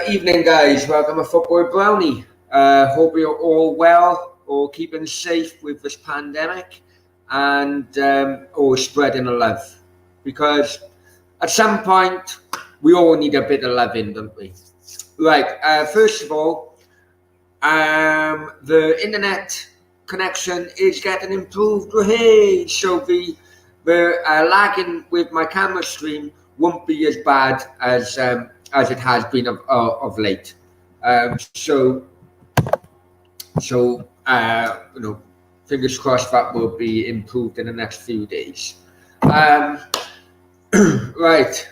Evening, guys. Welcome to Football Brownie. Hope you're all well, all keeping safe with this pandemic, and all spreading the love. Because at some point, we all need a bit of loving, don't we? Right. First of all, the internet connection is getting improved. Hey, so the lagging with my camera stream won't be as bad as it has been of late. So fingers crossed that will be improved in the next few days. Right.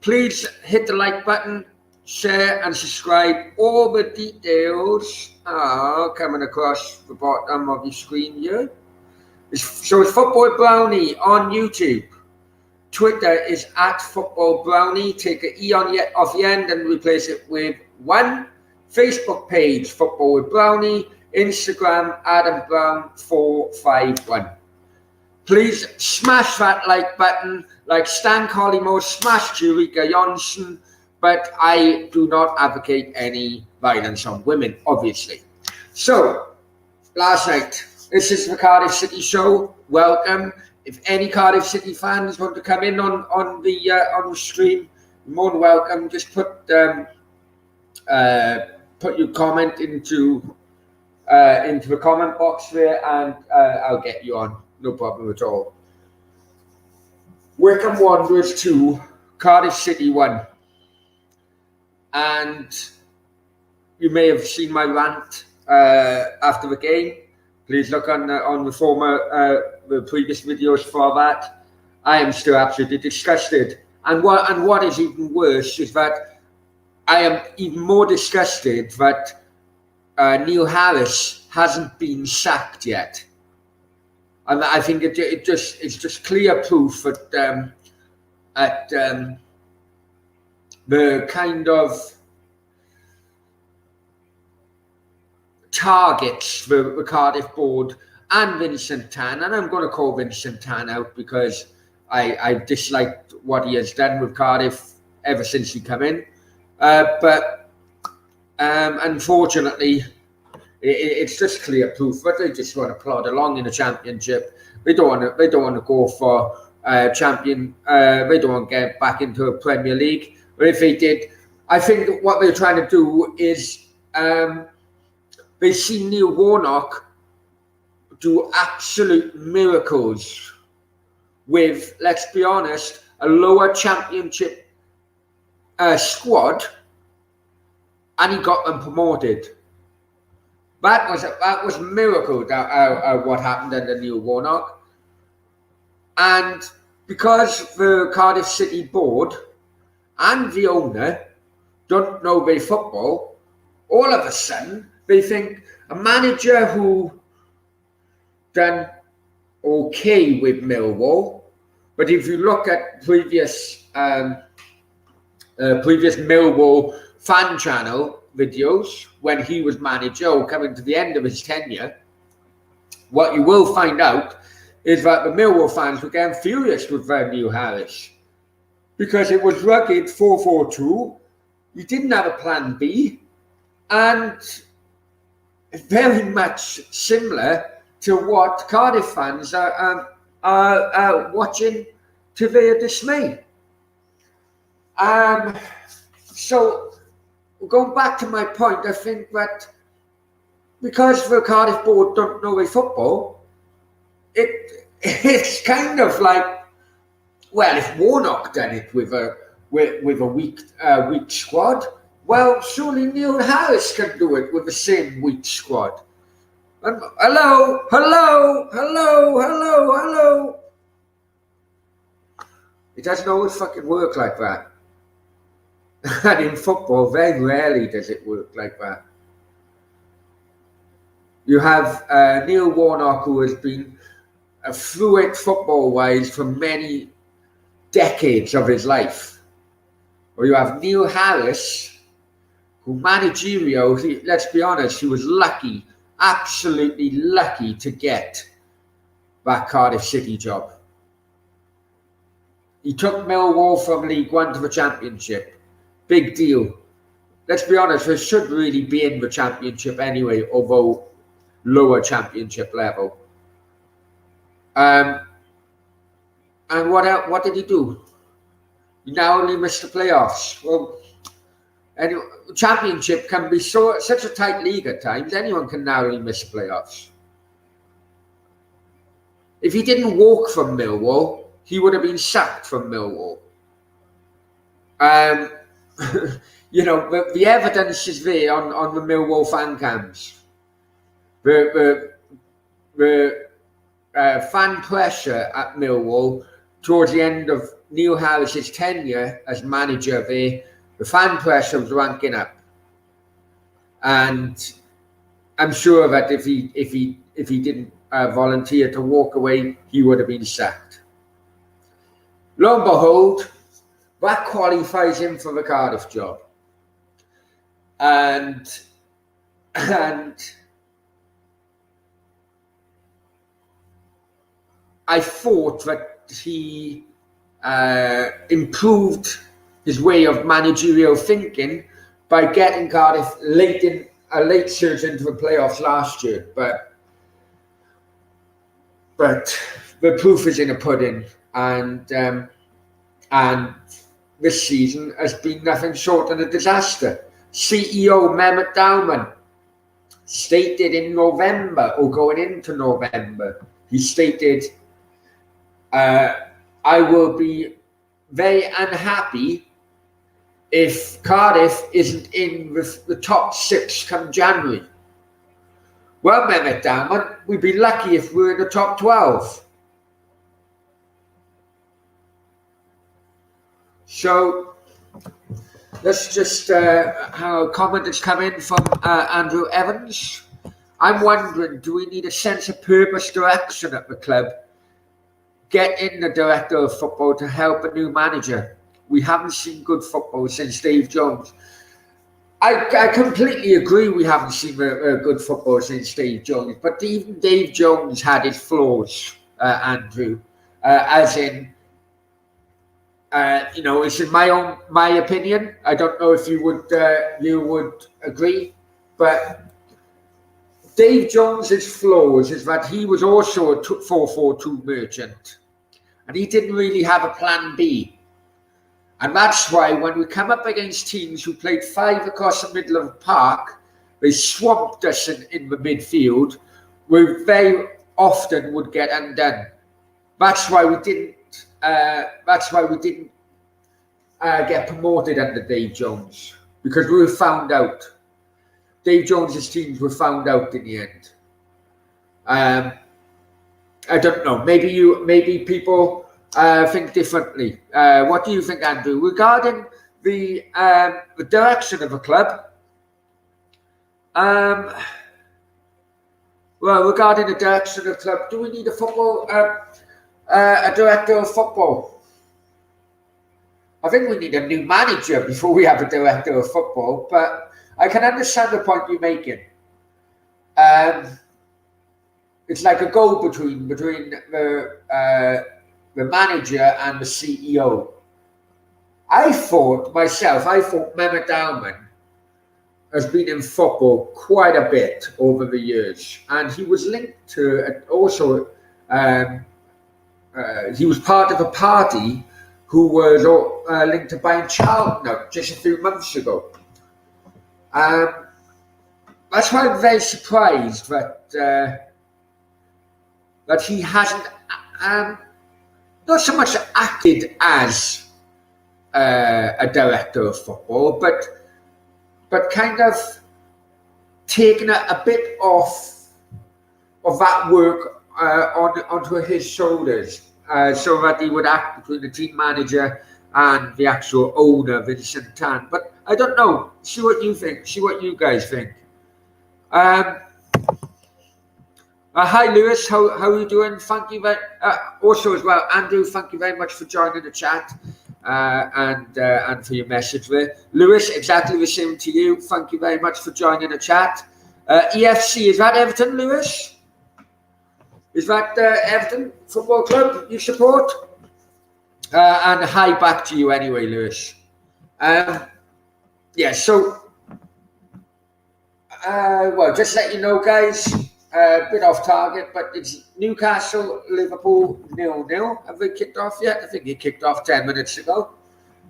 Please hit the like button, share and subscribe. All the details are coming across the bottom of your screen here. So it's Football Brownie on YouTube. Twitter is @Football Brownie. Take the E off the end and replace it with 1. Facebook page, Football with Brownie. Instagram, AdamBrown451. Please smash that like button, like Stan Collymore smashed Eureka Johnson, but I do not advocate any violence on women, obviously. So, last night, this is the Cardiff City show. Welcome. If any Cardiff City fans want to come in on the stream, you're more than welcome. Just put your comment into the comment box there, and I'll get you on. No problem at all. Wycombe Wanderers 2, Cardiff City 1, and you may have seen my rant after the game. Please look on the previous videos for that. I am still absolutely disgusted, and what is even worse is that I am even more disgusted that Neil Harris hasn't been sacked yet. And I think it's just clear proof that the kind of targets the Cardiff board and Vincent Tan, and I'm going to call Vincent Tan out because I've disliked what he has done with Cardiff ever since he came in. But unfortunately, it's just clear proof that they just want to plod along in the championship. They don't want to go for champion. They don't want to get back into a Premier League. But if they did, I think what they're trying to do is they see Neil Warnock do absolute miracles with, let's be honest, a lower championship squad, and he got them promoted. That was a miracle. What happened under Neil Warnock, and because the Cardiff City board and the owner don't know their football, all of a sudden they think a manager who done okay with Millwall, but if you look at previous Millwall fan channel videos when he was manager or coming to the end of his tenure, what you will find out is that the Millwall fans were getting furious with Neil Harris because it was rugged 4-4-2. He didn't have a plan B, and very much similar to what Cardiff fans are watching to their dismay. So, going back to my point, I think that because the Cardiff board don't know their football, it's kind of like, well, if Warnock done it with a weak squad, well, surely Neil Harris can do it with the same weak squad. And hello. It doesn't always fucking work like that. And in football, very rarely does it work like that. You have Neil Warnock, who has been through it football-wise for many decades of his life. Or you have Neil Harris, who managerial, let's be honest, he was lucky, absolutely lucky to get that Cardiff City job. He took Millwall from League One to the Championship. big deal. Let's be honest, we should really be in the Championship anyway, although lower Championship level. And what did he do? He narrowly missed the playoffs. Well, anyway, Championship can be such a tight league at times. Anyone can narrowly miss the playoffs. If he didn't walk from Millwall, he would have been sacked from Millwall. You know, the evidence is there on the Millwall fan cams. The fan pressure at Millwall towards the end of Neil Harris's tenure as manager there, the fan pressure was ranking up. And I'm sure that if he didn't volunteer to walk away, he would have been sacked. Lo and behold, that qualifies him for the Cardiff job. And I thought that he improved his way of managerial thinking by getting Cardiff a late surge into the playoffs last year, but the proof is in the pudding, and this season has been nothing short of a disaster. CEO Mehmet Dowman stated in November, or going into November, he stated, I will be very unhappy if Cardiff isn't in with the top 6 come January. Well, Mehmet Dowman, we'd be lucky if we're in the top 12. So let's just have a comment that's come in from Andrew Evans. I'm wondering, do we need a sense of purpose direction at the club? Get in the director of football to help a new manager. We haven't seen good football since Dave Jones. I completely agree we haven't seen a good football since Dave Jones, but even Dave Jones had his flaws, Andrew, as in, you know, it's in my opinion. I don't know if you would agree, but Dave Jones's flaws is that he was also a 4-4-2 merchant, and he didn't really have a plan B. And that's why when we come up against teams who played 5 across the middle of the park, they swamped us in the midfield, we very often would get undone. That's why we didn't get promoted under Dave Jones, because we were found out. Dave Jones's teams were found out in the end. I don't know. Maybe people think differently. What do you think, Andrew, regarding the direction of a club? Well, regarding the direction of the club, do we need a director of football? I think we need a new manager before we have a director of football, but I can understand the point you're making. It's like a go-between between the manager and the CEO. I thought Mehmet Dowman has been in football quite a bit over the years, and he was linked to also. He was part of a party who was linked to buying Charlton out just a few months ago. That's why I'm very surprised that he hasn't not so much acted as a director of football, but kind of taken a bit off of that work onto his shoulders, so that he would act between the team manager and the actual owner, Vincent Tan. But I don't know. See what you think. See what you guys think. Hi, Lewis. How are you doing? Thank you very also as well, Andrew. Thank you very much for joining the chat and for your message there, Lewis. Exactly the same to you. Thank you very much for joining the chat. EFC, is that Everton, Lewis? Is that Everton Football Club you support? And hi back to you anyway, Lewis. yeah, so well, just let you know, guys, a bit off target, but it's Newcastle, Liverpool 0-0. Have they kicked off yet? I think it kicked off 10 minutes ago.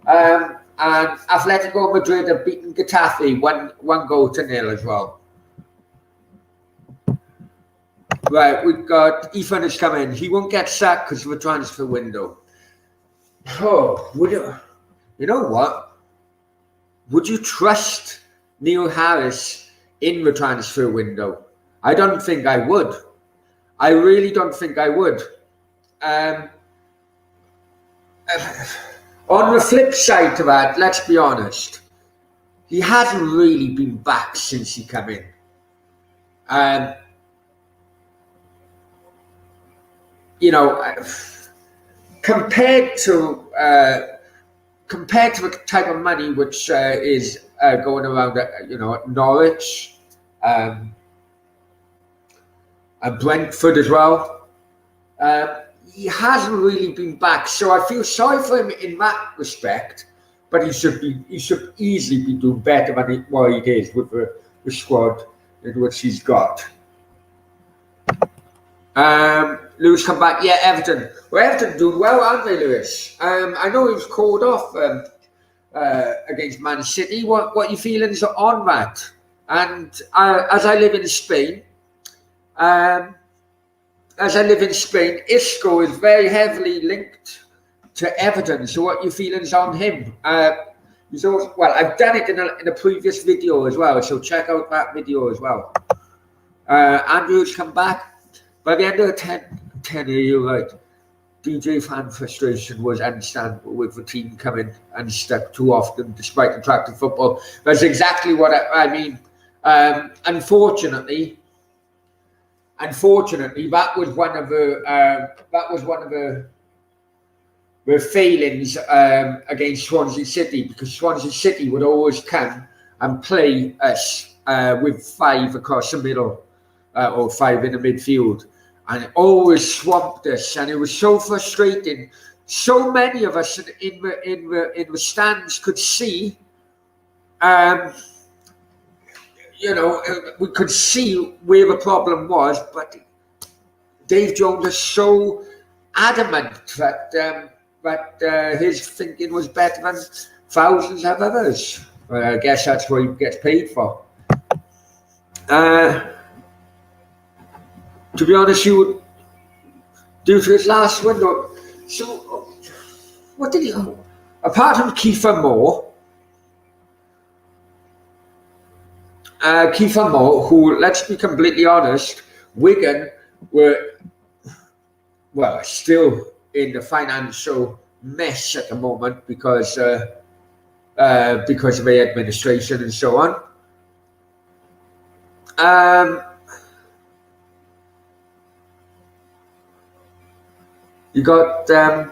And Atletico Madrid have beaten Getafe 1-0 as well. Right, we've got Ethan has come in. He won't get sacked because of a transfer window. Oh, you know what? Would you trust Neil Harris in the transfer window? I don't think I would. I really don't think I would. On the flip side to that, let's be honest, he hasn't really been back since he came in. You know, compared to the type of money which is going around, you know, at Norwich, and Brentford as well, he hasn't really been back. So I feel sorry for him in that respect. But he should easily be doing better than what he is with the squad in which he's got. Lewis come back. Yeah, Everton. Well, Everton doing well, aren't they, Lewis? I know he was called off against Man City. What are your feelings on that? And as I live in Spain, Isco is very heavily linked to Everton. So what are your feelings on him? He's also, well, I've done it in a previous video as well. So check out that video as well. Andrew's come back. By the end of the 10 you're right. DJ fan frustration was understandable with the team coming unstuck too often despite attractive football. That's exactly what I mean. Unfortunately, that was one of the failings against Swansea City, because Swansea City would always come and play us with 5 across the middle or 5 in the midfield. And it always swamped us, and it was so frustrating. So many of us in the stands could see, you know, we could see where the problem was. But Dave Jones is so adamant that his thinking was better than thousands of others. I guess that's what he gets paid for. To be honest, due to his last window, so what did he? Apart from Kiefer Moore, who, let's be completely honest, Wigan were still in the financial mess at the moment because of the administration and so on. You got the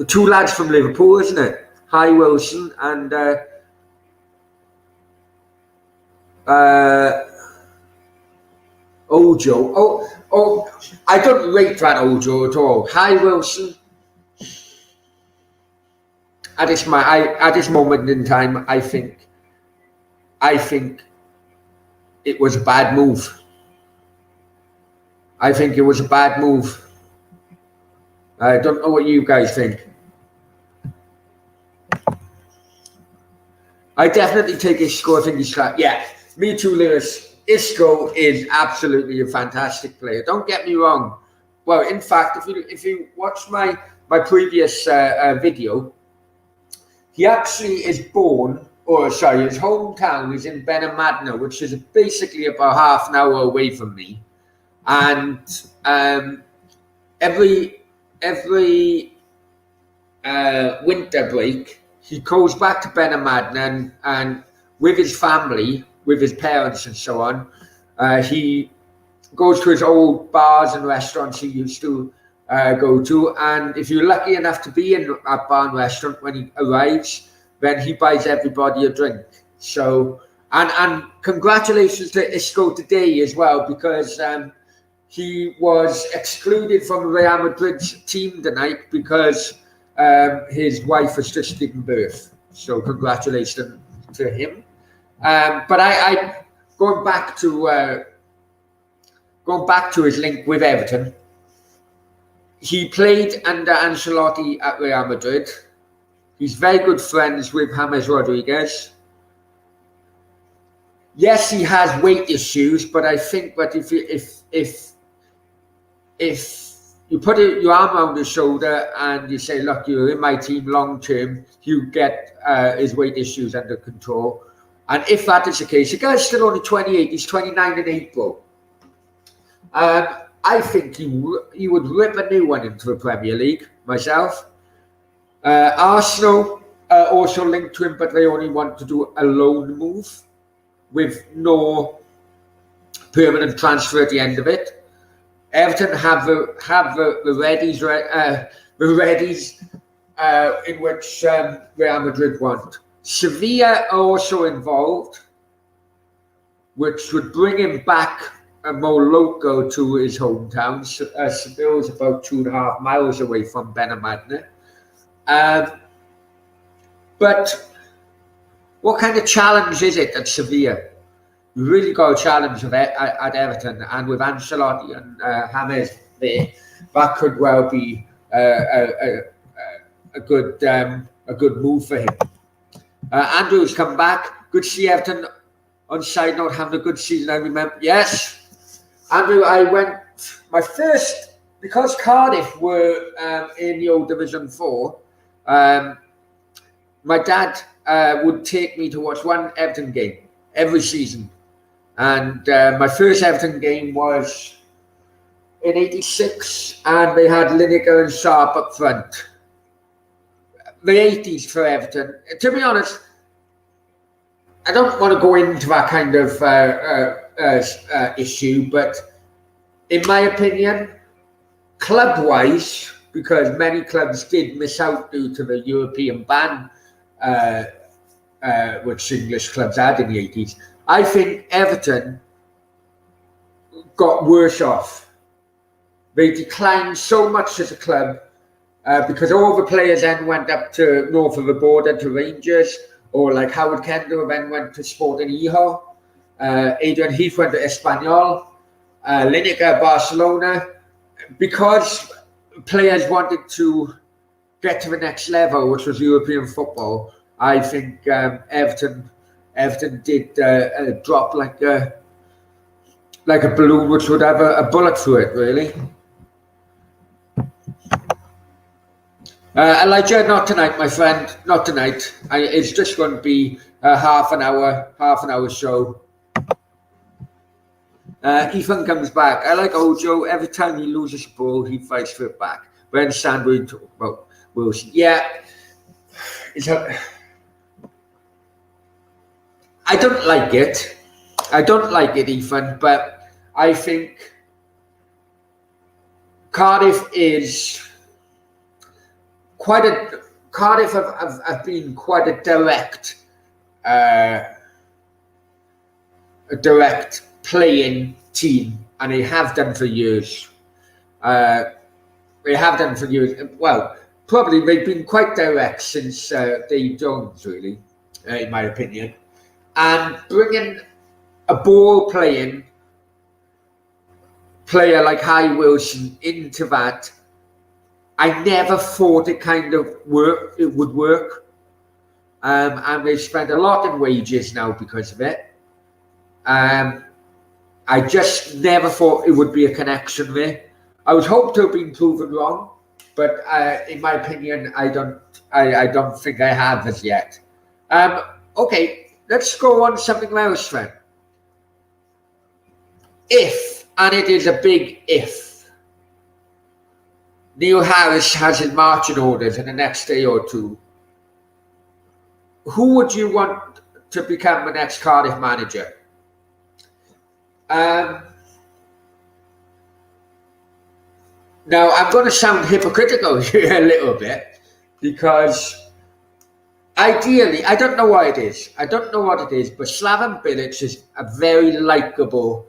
2 lads from Liverpool, isn't it? Hi Wilson and Ojo. Oh, I don't rate that Ojo at all. Hi Wilson. At this moment in time, I think it was a bad move. I think it was a bad move. I don't know what you guys think. I definitely take Isco. I think he's flat. Yeah, me too, Lewis. Isco is absolutely a fantastic player. Don't get me wrong. Well, in fact, if you watch my previous video, he actually is born, his hometown is in Benalmadena, which is basically about half an hour away from me. And every winter break, he goes back to Benalmadena and with his family, with his parents and so on, he goes to his old bars and restaurants he used to go to. And if you're lucky enough to be in that bar and restaurant when he arrives, then he buys everybody a drink. So, and congratulations to Isco today as well, because he was excluded from Real Madrid's team tonight because his wife has just given birth. So congratulations to him. But I going back to his link with Everton. He played under Ancelotti at Real Madrid. He's very good friends with James Rodriguez. Yes, he has weight issues, but I think that if you put your arm around his shoulder and you say, look, you're in my team long term, you get his weight issues under control. And if that is the case, the guy's still only 28, he's 29 in April. I think he would rip a new one into the Premier League, myself. Arsenal also linked to him, but they only want to do a loan move with no permanent transfer at the end of it. Everton have the readies in which Real Madrid want. Sevilla are also involved, which would bring him back more local to his hometown. Seville is about 2.5 miles away from Benalmádena. But what kind of challenge is it at Sevilla? You really got a challenge at Everton, and with Ancelotti and James there, that could well be a good move for him. Andrew's come back. Good to see Everton. On side note, having a good season. I remember. Yes, Andrew. I went my first because Cardiff were in the old Division 4. My dad would take me to watch one Everton game every season. And my first Everton game was in '86, and they had Lineker and Sharp up front. The '80s for Everton. To be honest, I don't want to go into that kind of issue, but in my opinion, club-wise, because many clubs did miss out due to the European ban, which English clubs had in the '80s, I think Everton got worse off. They declined so much as a club because all the players then went up to north of the border to Rangers, or like Howard Kendall then went to Sporting Gijón. Adrian Heath went to Espanyol, Lineker Barcelona. Because players wanted to get to the next level, which was European football, I think Everton did drop like a balloon which would have a bullet through it, really. Elijah, not tonight, my friend. Not tonight. It's just going to be a half an hour show. Ethan comes back. I like Ojo. Every time he loses a ball, he fights for it back. When Sandwich talk about Wilson, yeah, I don't like it. Ethan. But I think Cardiff is Cardiff have been quite a direct playing team, and they have done for years. Well, probably they've been quite direct since Dave Jones, really, in my opinion. And bringing a ball-playing player like Harry Wilson into that, I never thought it would work. And they've spent a lot in wages now because of it. I just never thought it would be a connection there. I would hope to have been proven wrong, but in my opinion, I don't think I have as yet. Okay, let's go on to something else then. If, and it is a big if, Neil Harris has his marching orders in the next day or two, who would you want to become the next Cardiff manager? Now, I'm going to sound hypocritical here a little bit, because ideally, I don't know what it is, but Slaven Bilic is a very likeable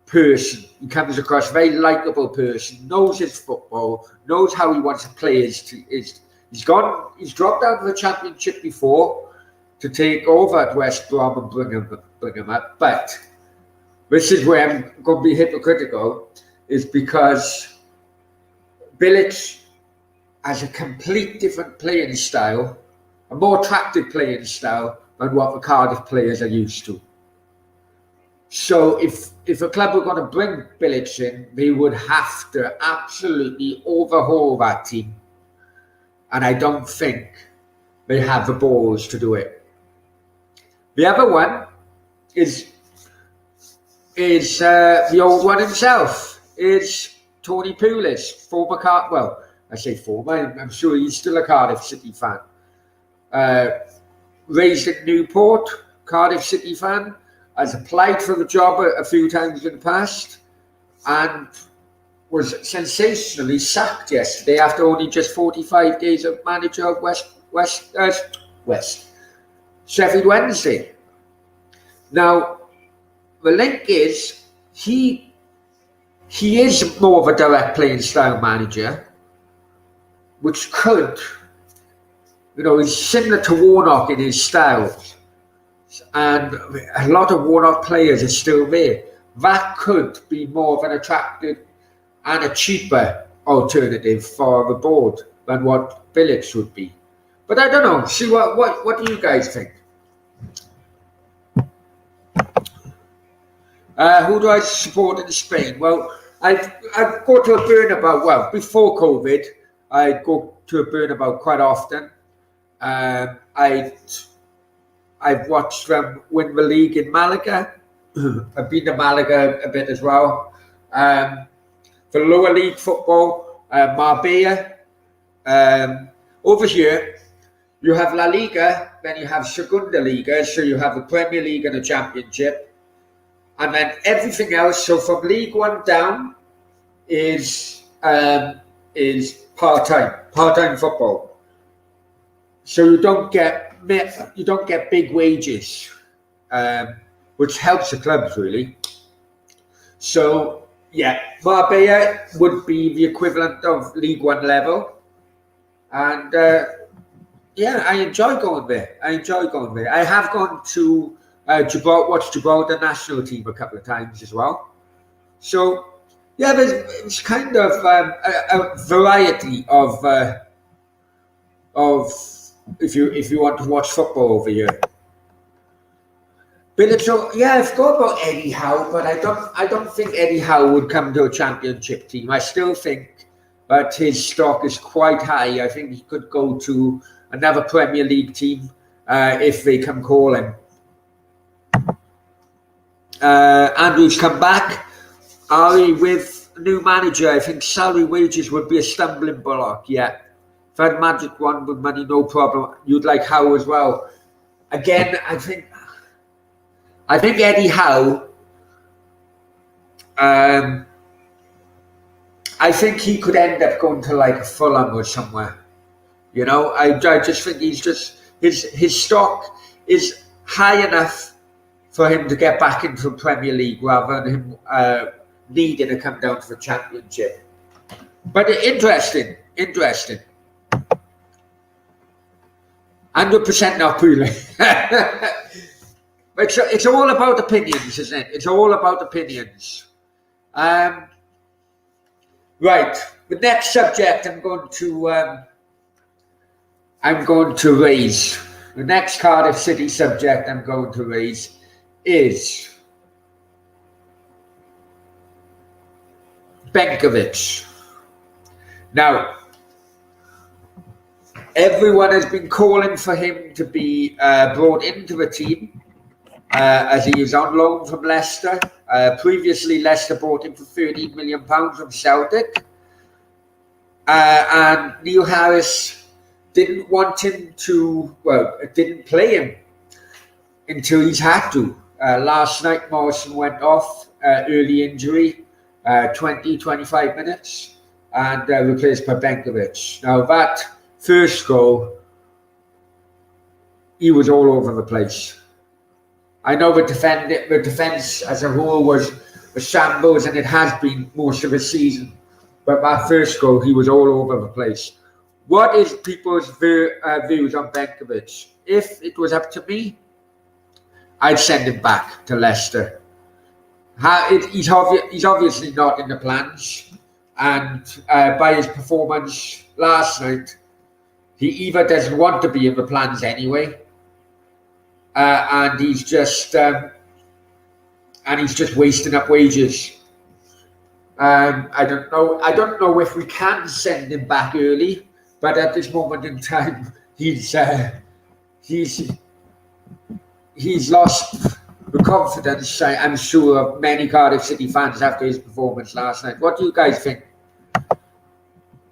person. He comes across a very likeable person, knows his football, knows how he wants to play his He's dropped out of the Championship before to take over at West Brom and bring him up. But this is where I'm going to be hypocritical, is because Bilic has a complete different playing style, a more attractive playing style than what the Cardiff players are used to. So if a club were going to bring Bilic in, they would have to absolutely overhaul that team. And I don't think they have the balls to do it. The other one is the old one himself, is Tony Pulis, former I say former, I'm sure he's still a Cardiff City fan. Raised in Newport, Cardiff City fan, has applied for the job a few times in the past and was sensationally sacked yesterday after only just 45 days of manager of Sheffield Wednesday. Now, the link is he is more of a direct playing style manager, which could, he's similar to Warnock in his style, and a lot of Warnock players are still there. That could be more of an attractive and a cheaper alternative for the board than what Bilic would be. But I don't know. See, what do you guys think? Who do I support in Spain? Well, I'd go to a Bernabeu. Well, before COVID, I'd go to a Bernabeu quite often. I've watched them win the league in Malaga. I've been to Malaga a bit as well. For lower league football, Marbella. Over here, you have La Liga, then you have Segunda Liga, so you have the Premier League and the Championship. And then everything else, so from League One down, is part-time football. So you don't get big wages, which helps the clubs really. So yeah, Marbella would be the equivalent of League One level, and I enjoy going there. I have gone to watch Gibraltar national team a couple of times as well. So yeah, there's kind of a variety of if you want to watch football over here. But I've thought about Eddie Howe, but I don't think Eddie Howe would come to a Championship team. I still think that his stock is quite high. I think he could go to another Premier League team if they come calling. Andrew's come back. Ari with new manager. I think salary wages would be a stumbling block. Yeah, if I had Magic one with money, no problem. You'd like Howe as well. Again, I think Eddie Howe. I think he could end up going to like a Fulham or somewhere. I just think his stock is high enough for him to get back into the Premier League rather than him needing to come down to the Championship. But interesting. 100% not really. It's all about opinions, isn't it? It's all about opinions. Right. The next subject I'm going to raise. The next Cardiff City subject I'm going to raise is Benkovic. Now, everyone has been calling for him to be brought into the team as he is on loan from Leicester. Previously, Leicester bought him for £13 million from Celtic. And Neil Harris didn't want him didn't play him until he's had to. Last night, Morrison went off, early injury, 20-25 minutes, and replaced by Benkovic. Now, that first goal, he was all over the place. I know the defence as a whole was a shambles, and it has been most of the season. But that first goal, he was all over the place. What is people's views on Benkovic? If it was up to me, I'd send him back to Leicester. He's obviously not in the plans, and by his performance last night, he either doesn't want to be in the plans anyway, and he's just wasting up wages. I don't know if we can send him back early, but at this moment in time, he's lost the confidence, I'm sure, of many Cardiff City fans after his performance last night. What do you guys think?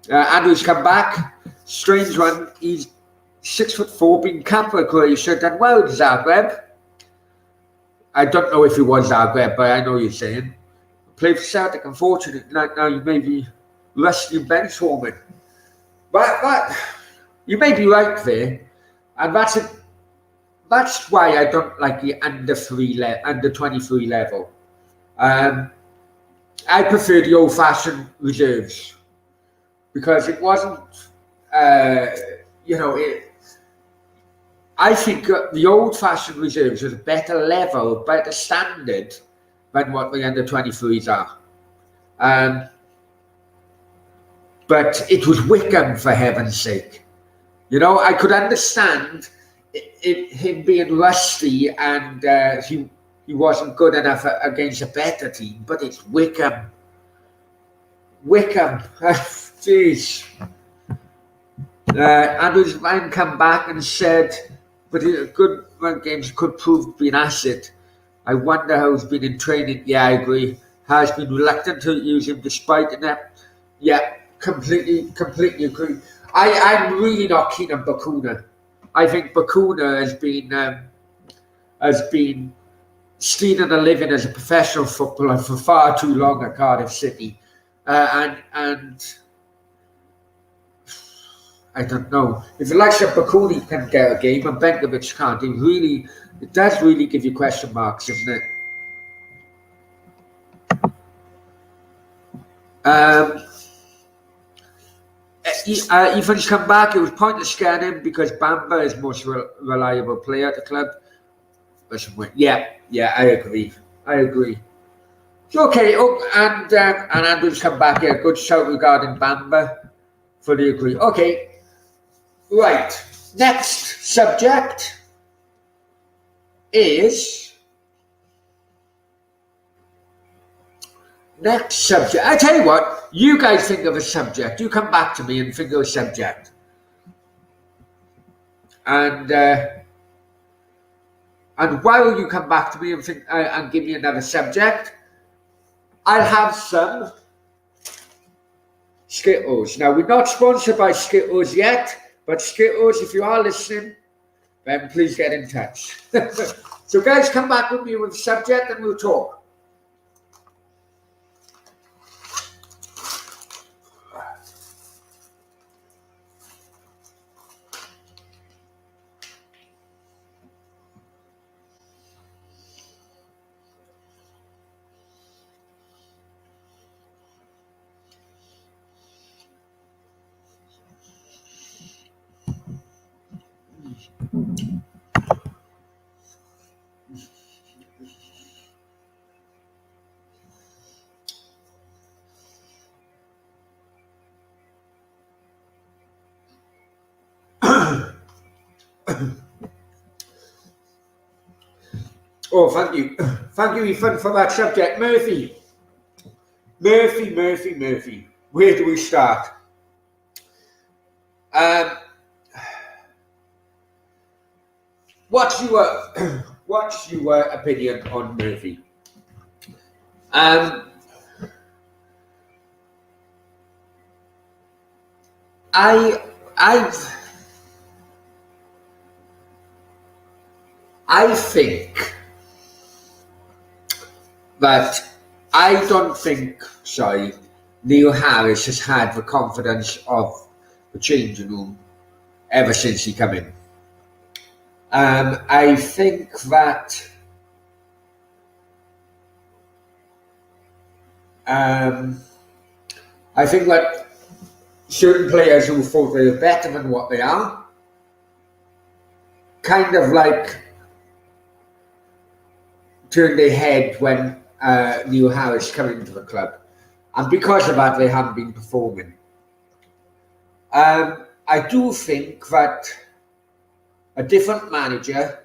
Andrew's come back. Strange one. He's 6'4", been capped for Croatia, done well with Zagreb. I don't know if he was Zagreb, but I know you're saying. Played for Celtic, unfortunately. Now you may be rusty and bench warming. But you may be right there. And that's why I don't like the under 23 level. I prefer the old-fashioned reserves because it wasn't, I think the old-fashioned reserves was a better level, better standard than what the under 23s are. But it was Wickham, for heaven's sake. I could understand him being rusty and he wasn't good enough against a better team, but it's Wickham. Jeez. Andrew's man come back and said, but good run games could prove to be an asset. I wonder how he's been in training. Yeah, I agree. Has been reluctant to use him despite that. Yeah, completely agree. I'm really not keen on Bakuna. I think Bakuna has been stealing a living as a professional footballer for far too long at Cardiff City, and I don't know if the likes of Bakuna can get a game and Benkovic can't. It does really give you question marks, doesn't it? Ethan's come back. It was pointless getting him because Bamba is the most reliable player at the club. Yeah, I agree. Okay, and Andrew's come back here. Good shout regarding Bamba. Fully agree. Okay, right. Next subject is I tell you what, you guys think of a subject. You come back to me and think of a subject. And while you come back to me and think and give me another subject, I'll have some Skittles. Now, we're not sponsored by Skittles yet, but Skittles, if you are listening, then please get in touch. So guys, come back with me with a subject and we'll talk. Oh, thank you, Ethan, for that subject. Murphy. Where do we start? What's your opinion on Murphy? I think that I don't think, Neil Harris has had the confidence of the changing room ever since he came in. I think that certain players who thought they were better than what they are, kind of like turned their head when Neil Harris came into the club. And because of that, they haven't been performing. I do think that a different manager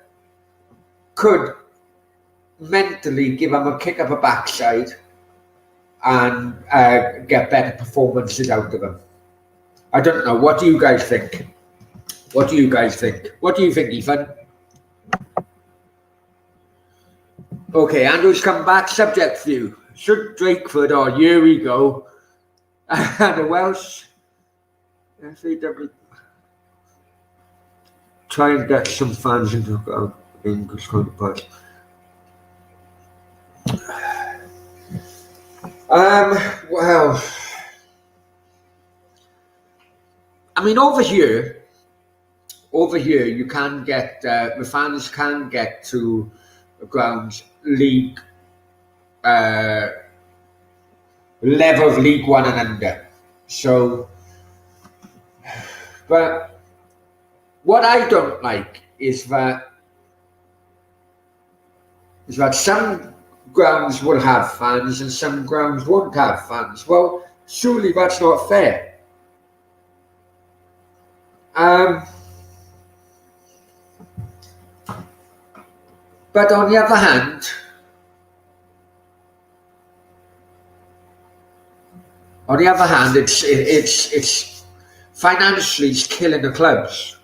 could mentally give them a kick up the backside and get better performances out of them. I don't know. What do you guys think? What do you think, Ethan? Okay, Andrew's come back. Subject view. Should Drakeford, oh, here we go. The Welsh FAW try and get some fans into English counterparts. Well, I mean, over here, you can get the fans can get to the grounds league level of League One and under. So, but what I don't like is that some grounds will have fans and some grounds won't have fans. Well, surely that's not fair. But on the other hand, it's financially it's killing the clubs.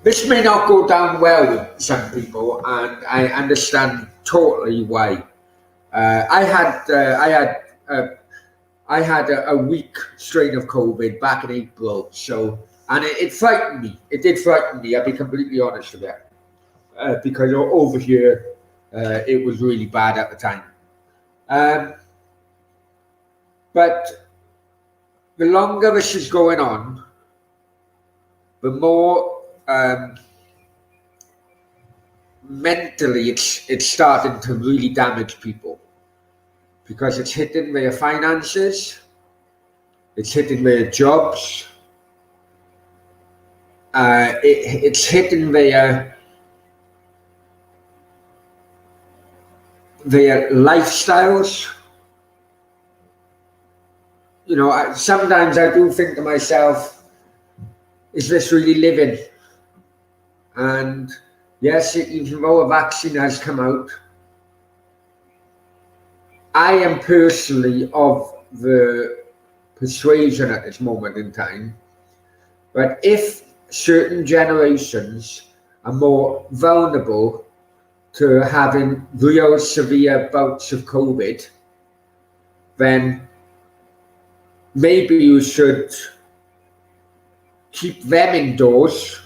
This may not go down well with some people, and I understand totally why. I had a weak strain of COVID back in April, so it frightened me. It did frighten me. I'll be completely honest with you, because over here it was really bad at the time. But the longer this is going on, the more mentally it's starting to really damage people, because it's hitting their finances, it's hitting their jobs, it's hitting their lifestyles. You know, sometimes I do think to myself, is this really living? And yes, even though a vaccine has come out, I am personally of the persuasion at this moment in time that if certain generations are more vulnerable to having real severe bouts of COVID, then maybe you should keep them indoors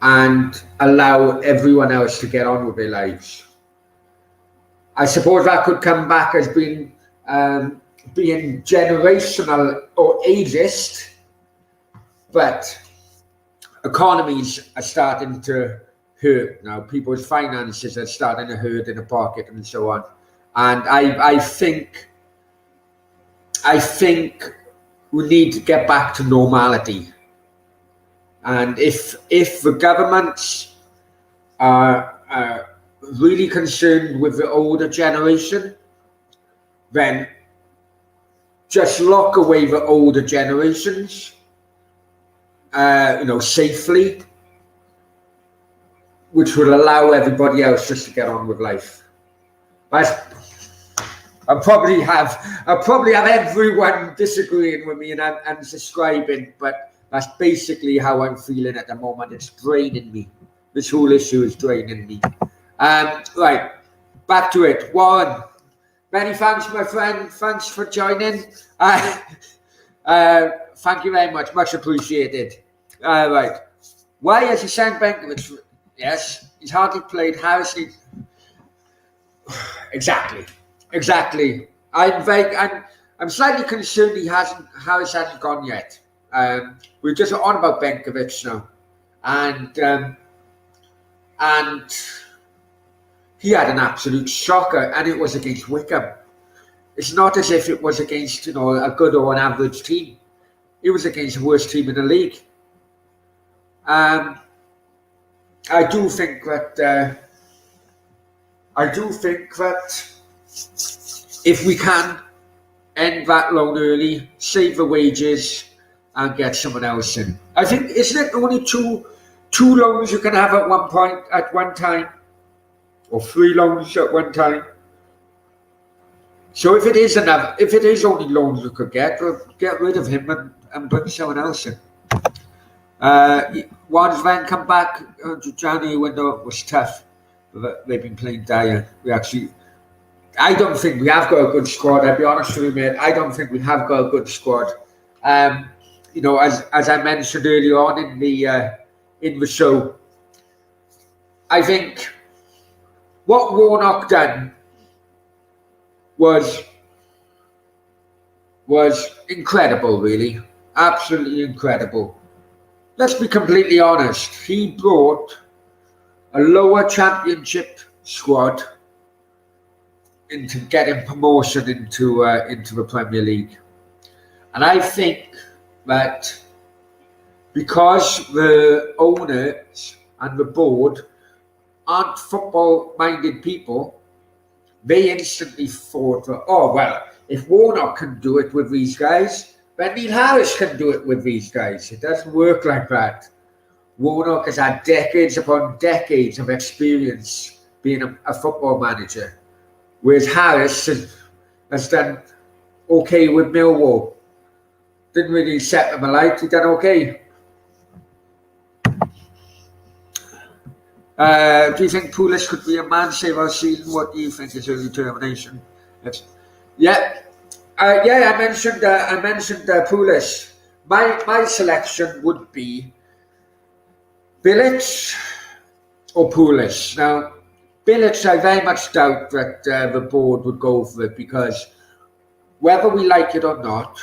and allow everyone else to get on with their lives. I suppose that could come back as being generational or ageist, but economies are starting to hurt now. People's finances are starting to hurt in the pocket and so on. And I think we need to get back to normality. And if the governments are really concerned with the older generation, then just lock away the older generations, safely, which will allow everybody else just to get on with life. But I'll probably have everyone disagreeing with me and subscribing, but that's basically how I'm feeling at the moment. It's draining me. This whole issue is draining me. Right, back to it. Warren, many thanks, my friend. Thanks for joining. Thank you very much appreciated. Right, why has he signed Benkovic? Yes, he's hardly played. Harris needs... Exactly. I'm slightly concerned Harris hasn't gone yet. We're just on about Benkovic now, and and he had an absolute shocker, and it was against Wickham. It's not as if it was against, you know, a good or an average team. It was against the worst team in the league. I do think that if we can end that loan early, save the wages, and get someone else in. I think, isn't it only two loans you can have at one time, or 3 loans at one time? So if it is only loans you could get, we'll get rid of him and bring someone else in. Once Van come back, the January window was tough. They've been playing dire. I don't think we have got a good squad. I'll be honest with you, mate. I don't think we have got a good squad. You know, as I mentioned earlier on in the show, I think what Warnock done was incredible, really. Absolutely incredible. Let's be completely honest. He brought a lower championship squad into getting promotion into the Premier League. And I think that because the owners and the board aren't football-minded people, they instantly thought, oh, well, if Warnock can do it with these guys, then Neil Harris can do it with these guys. It doesn't work like that. Warnock has had decades upon decades of experience being a football manager, whereas Harris has done okay with Millwall. Didn't really set them alight, he done okay. Do you think Pulis could be a man save our season? What do you think is his determination? I mentioned Pulis. My selection would be Bilic or Pulis. Now, Bilic, I very much doubt that the board would go for it, because whether we like it or not,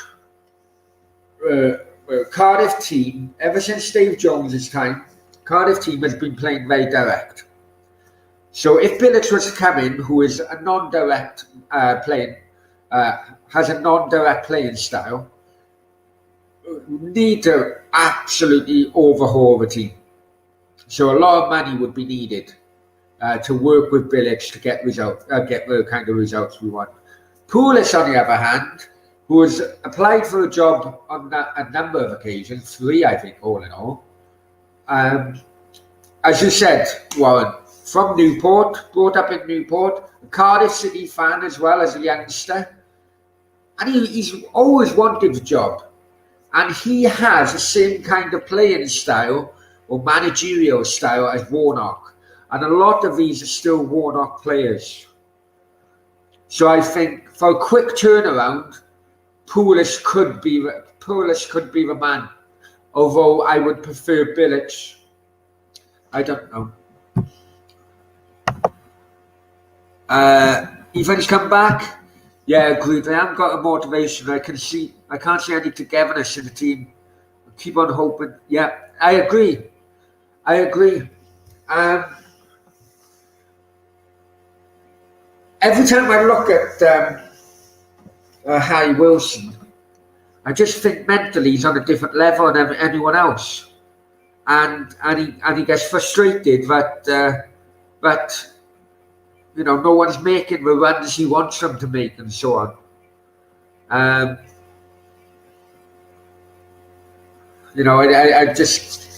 Cardiff team, ever since Dave Jones's time, Cardiff team has been playing very direct. So if Bilic was to come in, who is a non-direct has a non-direct playing style, we need to absolutely overhaul the team. So a lot of money would be needed to work with Bilic to get the kind of results we want. Pulis, on the other hand, who has applied for a job on a number of occasions, 3, I think, all in all. As you said, Warren, from Newport, brought up in Newport, a Cardiff City fan as well as a youngster. And he's always wanted a job. And he has the same kind of playing style or managerial style as Warnock. And a lot of these are still Warnock players. So I think for a quick turnaround, Pulis could be the man. Although I would prefer Bilic. I don't know. Ethan's come back. Yeah, agreed. I haven't got a motivation. I can't see any togetherness in the team. I keep on hoping. Yeah, I agree. Every time I look at Harry Wilson, I just think mentally he's on a different level than anyone else, and he gets frustrated that you know, no one's making the runs he wants them to make, and so on. You know, I just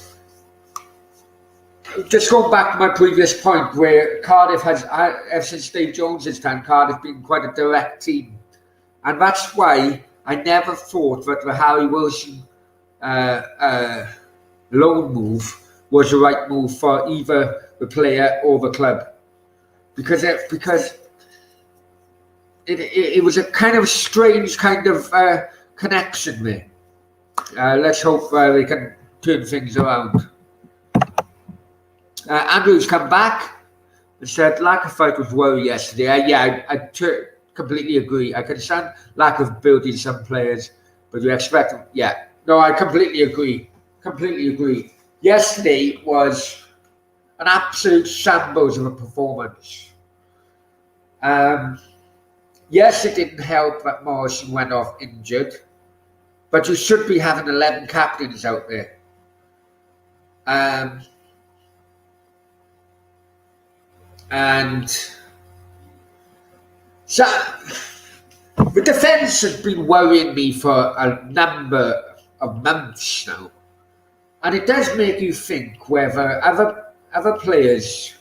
going back to my previous point, where Cardiff has, ever since Dave Jones's time, Cardiff been quite a direct team, and that's why I never thought that the Harry Wilson loan move was the right move for either the player or the club. Because it was a kind of strange kind of connection there. Let's hope they can turn things around. Andrew's come back and said lack of fight was worry yesterday. I completely agree. I can understand lack of building some players, but you expect them. Yeah, no, I completely agree. Yesterday was an absolute shambles of a performance. Yes, it didn't help that Morrison went off injured, but you should be having 11 captains out there. And so the defence has been worrying me for a number of months now, and it does make you think whether other players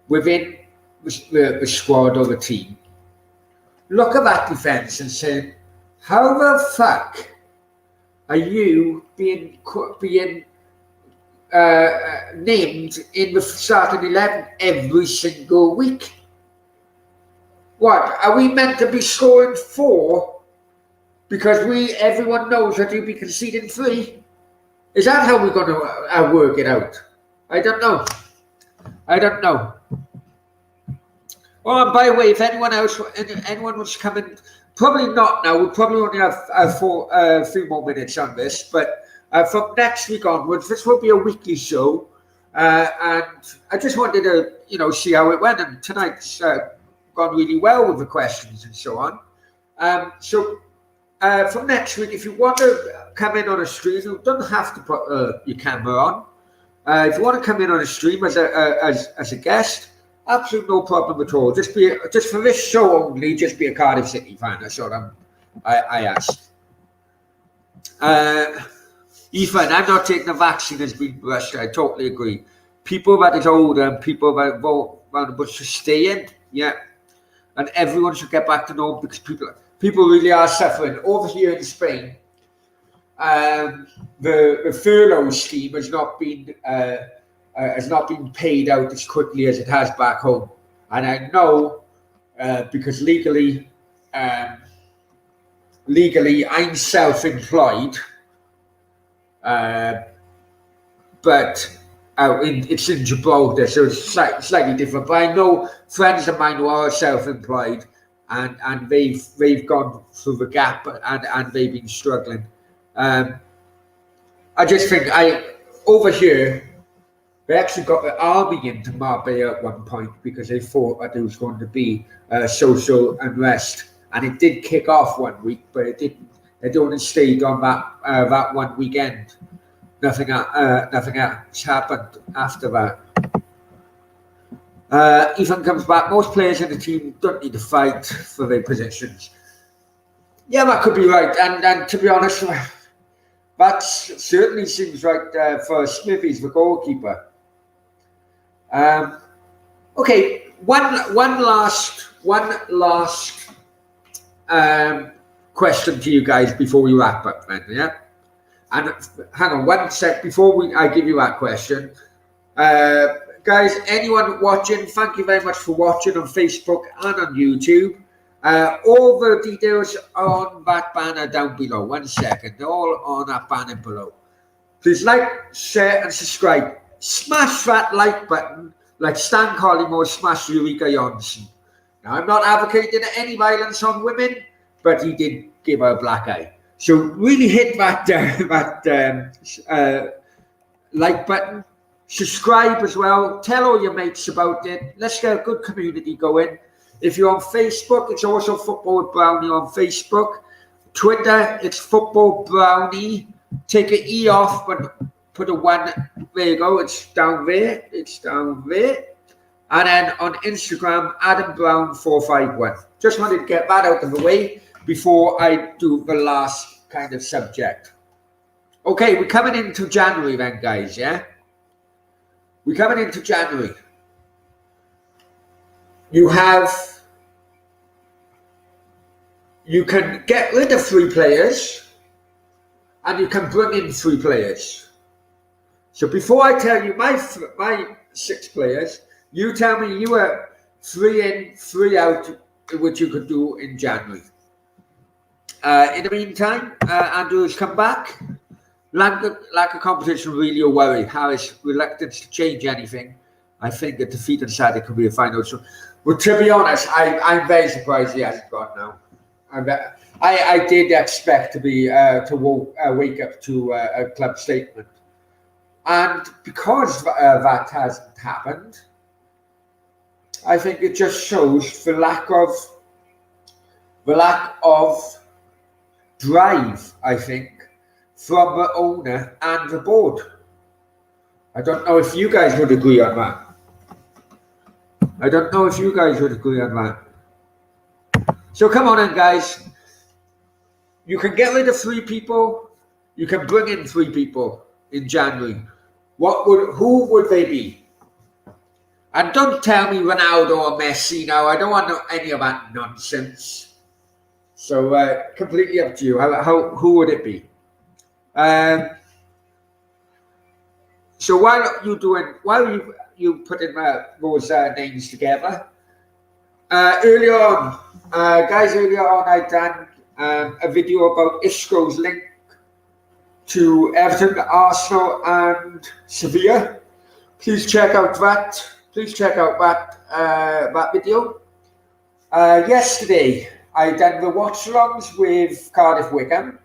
within the squad or the team look at that defence and say, how the fuck are you being named in the starting 11 every single week? What, are we meant to be scoring 4 because everyone knows that you'll be conceding 3? Is that how we're going to work it out? I don't know. Oh, and by the way, if anyone was coming, probably not now. We'll probably only have a few more minutes on this, but from next week onwards, this will be a weekly show, and I just wanted to, see how it went. And tonight's gone really well with the questions and so on. So from next week, if you want to come in on a stream, you don't have to put your camera on. If you want to come in on a stream as a guest, absolutely no problem at all. Just for this show only, just be a Cardiff City fan. That's what I asked. Ethan, I'm not taking the vaccine as being rushed. I totally agree. People that is older and people that vulnerable should stay in. Yeah, and everyone should get back to normal because people really are suffering over here in Spain. The furlough scheme has not been paid out as quickly as it has back home, and I know because legally I'm self-employed, but it's in Gibraltar, so it's slightly different. But I know friends of mine who are self-employed, and they've gone through the gap, and they've been struggling. I just think over here. They actually got the army into Marbella at one point because they thought that there was going to be social unrest, and it did kick off one week, but it didn't. It only stayed on that one weekend. Nothing else happened after that. Ethan comes back. Most players in the team don't need to fight for their positions. Yeah, that could be right, and to be honest, that certainly seems right for Smithies, the goalkeeper. Okay, one last question to you guys before we wrap up, then, yeah. And hang on one sec before I give you that question, guys. Anyone watching? Thank you very much for watching on Facebook and on YouTube. All the details are on that banner down below. 1 second, they're all on that banner below. Please like, share, and subscribe. Smash that like button like Stan Collymore smashed Eureka Johnson. Now, I'm not advocating any violence on women, but he did give her a black eye. So really hit that like button. Subscribe as well. Tell all your mates about it. Let's get a good community going. If you're on Facebook, it's also Football with Brownie on Facebook. Twitter, it's Football Brownie. Take an E off, but put a 1. There you go. It's down there. And then on Instagram, Adam Brown 451. Just wanted to get that out of the way before I do the last kind of subject. Okay, we're coming into January then, guys, yeah? We're coming into January. You can get rid of 3 players and you can bring in 3 players. So before I tell you my 6 players, you tell me you were 3 in, 3 out, which you could do in January. In the meantime, Andrew has come back. Lack of competition really a worry. Harris' reluctance to change anything. I think a defeat on Saturday could be a final. So, well, to be honest, I'm very surprised he hasn't gone now. I did expect to be wake up to a club statement. And because that hasn't happened, I think it just shows the lack of drive, I think, from the owner and the board. I don't know if you guys would agree on that. So come on in, guys. You can get rid of 3 people. You can bring in 3 people in January. Who would they be? And don't tell me Ronaldo or Messi now. I don't want any of that nonsense. So completely up to you. Who would it be? So while you putting those names together, earlier on I done a video about Isco's link to Everton, Arsenal, and Sevilla. Please check out that video. Yesterday I done the watch-alongs with Cardiff Wigan.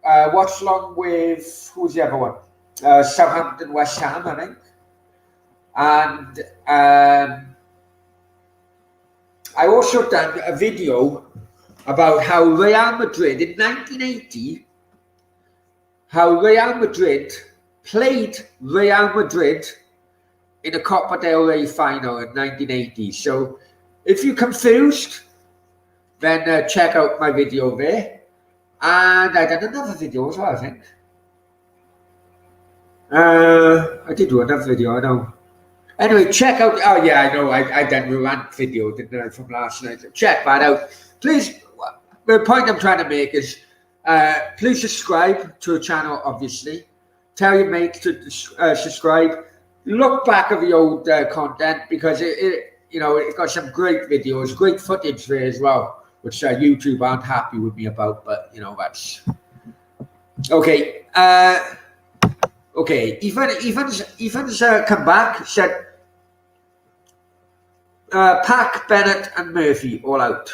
Watch-along with, who's the other one? Southampton, West Ham, I think. And I also done a video about how Real Madrid in 1980, how Real Madrid played Real Madrid in a Copa del Rey final in 1980. So if you're confused, then check out my video there. And I did another video as well, I think. I did do another video, I know. Anyway, check out, oh yeah, I know, I done a rant video, didn't I, from last night. So check that out. Please, the point I'm trying to make is, please subscribe to the channel, obviously. Tell your mates to subscribe. Look back at the old content, because it got some great videos, great footage there as well, which YouTube aren't happy with me about, but that's okay. Okay, Ethan's come back, said Pack, Bennett and Murphy all out.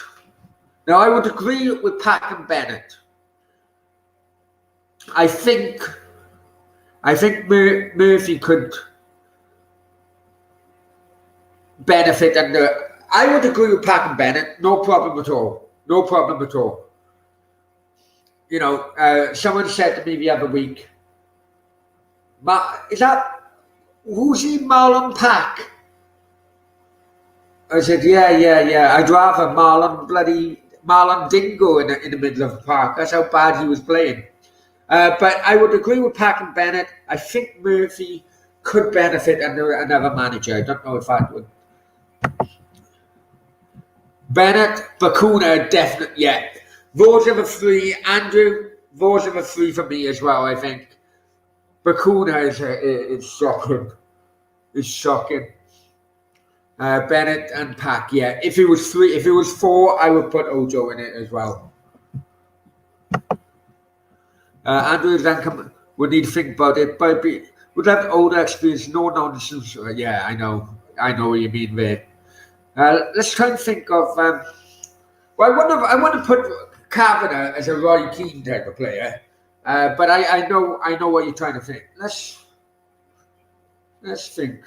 Now I would agree with Pack and Bennett. I think Murphy could benefit, and I would agree with Pack and Bennett, no problem at all. Someone said to me the other week, who's he, Marlon Pack? I said, yeah. I'd rather Marlon Dingo in the middle of the park. That's how bad he was playing. But I would agree with Pack and Bennett. I think Murphy could benefit under another manager. I don't know if that would. Bennett, Bakuna, definitely, yeah. Those are the 3. Andrew, those are the 3 for me as well, I think. Bakuna is shocking. Bennett and Pack, yeah. If it was 4, I would put Ojo in it as well. Andrew then would need to think about it, but would have older experience, no nonsense. Yeah, I know what you mean there. Let's try and think of. Well, I want to put Kavanagh as a Roy Keane type of player. But I know what you're trying to think. Let's think.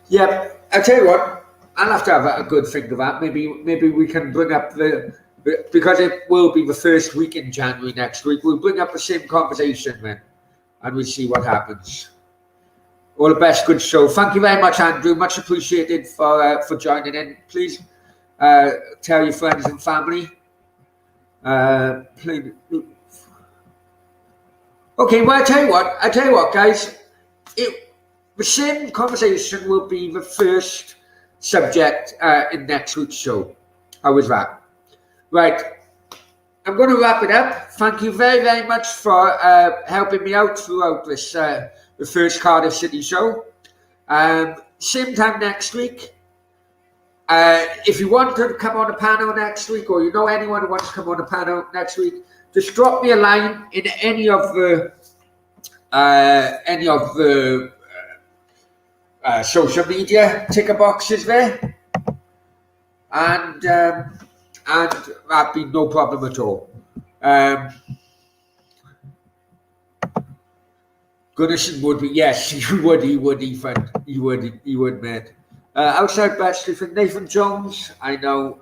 Yeah, I tell you what, I'll have to have a good think of that. Maybe we can bring up because it will be the first week in January next week. We'll bring up the same conversation then, and we'll see what happens. All the best, good show. Thank you very much, Andrew. Much appreciated for joining in. Please tell your friends and family. Okay, well, I tell you what, guys. The same conversation will be the first subject in next week's show. How was that? Right. I'm going to wrap it up. Thank you very, very much for helping me out throughout this the first Cardiff City show. Same time next week. If you want to come on a panel next week, or you know anyone who wants to come on a panel next week, just drop me a line in any of the social media ticker boxes there, and and that'd be no problem at all. Goodison would be, yes, he would, Ethan. He would, mate. Outside best, do you think Nathan Jones? I know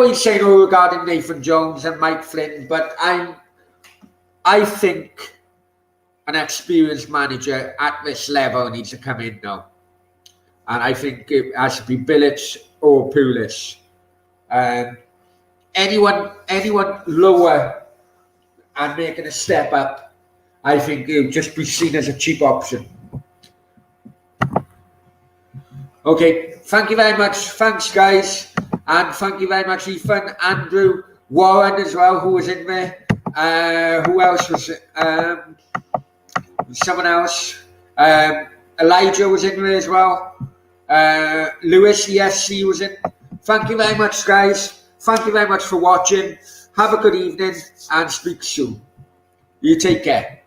he's saying all regarding Nathan Jones and Mike Flynn, but I think an experienced manager at this level needs to come in now. And I think it has to be Bilic or Pulis. Anyone lower and making a step up, I think it would just be seen as a cheap option. Okay, thank you very much. Thanks, guys. And thank you very much, Ethan, Andrew, Warren as well, who was in there. Who else was it? Someone else. Elijah was in there as well. Lewis, yes, he was in. Thank you very much, guys. Thank you very much for watching. Have a good evening and speak soon. You take care.